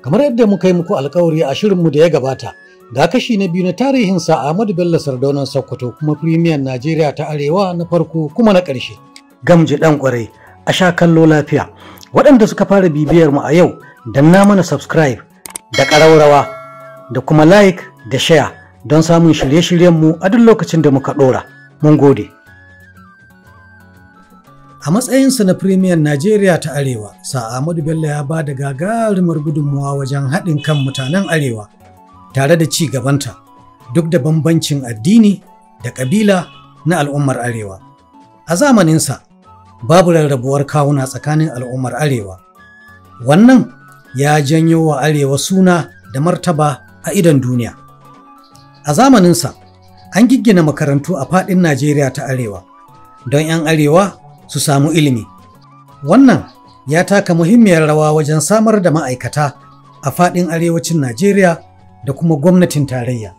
Kamar yadda muka yi muku alkawari a shirinmu da ya gabata, ga kashi na biyu na tarihinsa Ahmadu Bello Sardaunan Sakkwato kuma Firimiyan Najeriya ta Arewa na farko kuma na ƙarshe. Gamji ɗan ƙwarai, a sha kallo lafiya. Waɗanda suka fara bibiyar mu a yau, danna mana subscribe da ƙaraurawa da kuma like da share don samun shirye-shiryenmu a duk lokacin da muka ɗora. Mun gode. A matsayinsa na Firimiyan Najeriya ta Arewa, Sa Ahmadu Bello ya ba da gagarumar gudunmuwa wajen haɗin kan mutanen Arewa tare da ci gabanta duk da bambancin addini da ƙabila na al'ummar Arewa. A zamaninsa, babu rarrabuwar kawuna tsakanin al'ummar Arewa. Wannan ya janyo wa Arewa suna da martaba a idon duniya. A zamaninsa, an giggina makarantu a faɗin Najeriya ta Arewa don 'yan Arewa su samu ilimi. Wannan ya taka muhimmiyar rawa wajen samar da ma'aikata a faɗin arewacin Najeriya da kuma gwamnatin tarayya.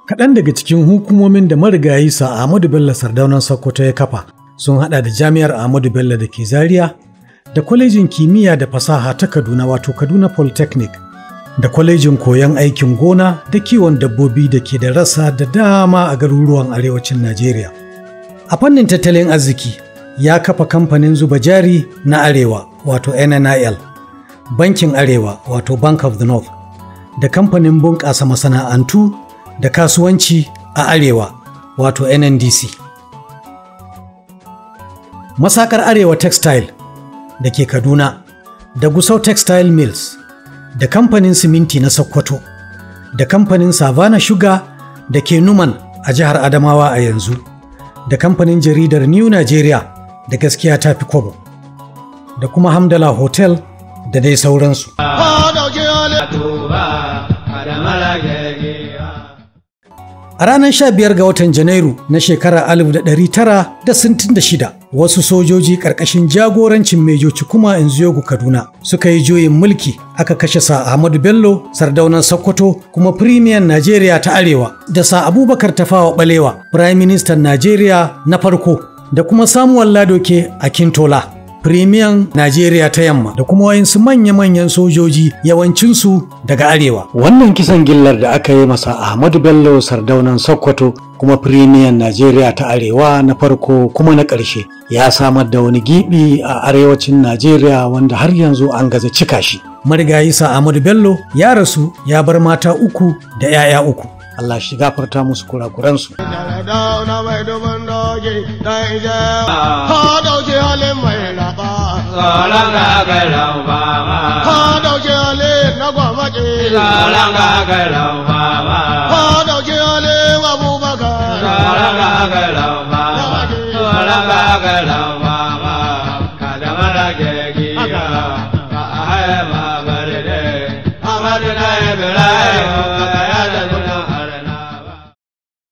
Kaɗan daga cikin hukumomin da marigayi Sa Ahmadu Bello Sardaunan Sakkwato ya kafa sun haɗa da Jami'ar Ahmadu Bello da ke Zaria, da Kwalejin Kimiyya da Fasaha ta Kaduna wato Kaduna Polytechnic, da Kwalejin Koyon Aikin Gona da Kiwon Dabbobi da ke da rassa da dama a garuruwan arewacin Najeriya. A fannin tattalin arziki, ya kafa kamfanin zuba jari na Arewa wato NNIL, Bankin Arewa wato Bank of the North, da kamfanin bunƙasa masana'antu da kasuwanci a Arewa wato NNDC. Masakar Arewa Textile da ke Kaduna, da Gusau Textile Mills, da kamfanin siminti na Sokoto, da kamfanin Savannah Sugar da ke Numan a jihar Adamawa a yanzu, da kamfanin jaridar New Nigeria da Gaskiya ta fi Kwabo, da kuma Hamdala Hotel da dai sauransu. A ranar 15 ga watan Janairu na shekarar 1966, wasu sojoji ƙarƙashin jagorancin Mejo Cikuma Inziyogu Kaduna suka yi juyin mulki, aka kashe Sa Ahmadu Bello Sardaunan Sakkwato kuma Firimiyan Najeriya ta Arewa, da Sa Abubakar Tafawa Balewa, Firayim Ministan Najeriya na farko, da kuma Samuel Ladoke Akintola, Firimiyan Najeriya ta Yamma, da kuma wayansu manya-manyan sojoji yawancinsu daga Arewa. Wannan kisan gillar da aka yi masa Ahmadu Bello Sardaunan Sakkwato kuma Firimiyan Najeriya ta Arewa na farko kuma na ƙarshe ya samar da wani gibi a arewacin Najeriya wanda har yanzu an gaza cika shi. Marigayi Sa Ahmadu Bello ya rasu ya bar mata 3 da 'ya'ya 3. Allah shi gafarta musu kurakuransu. Ahmadu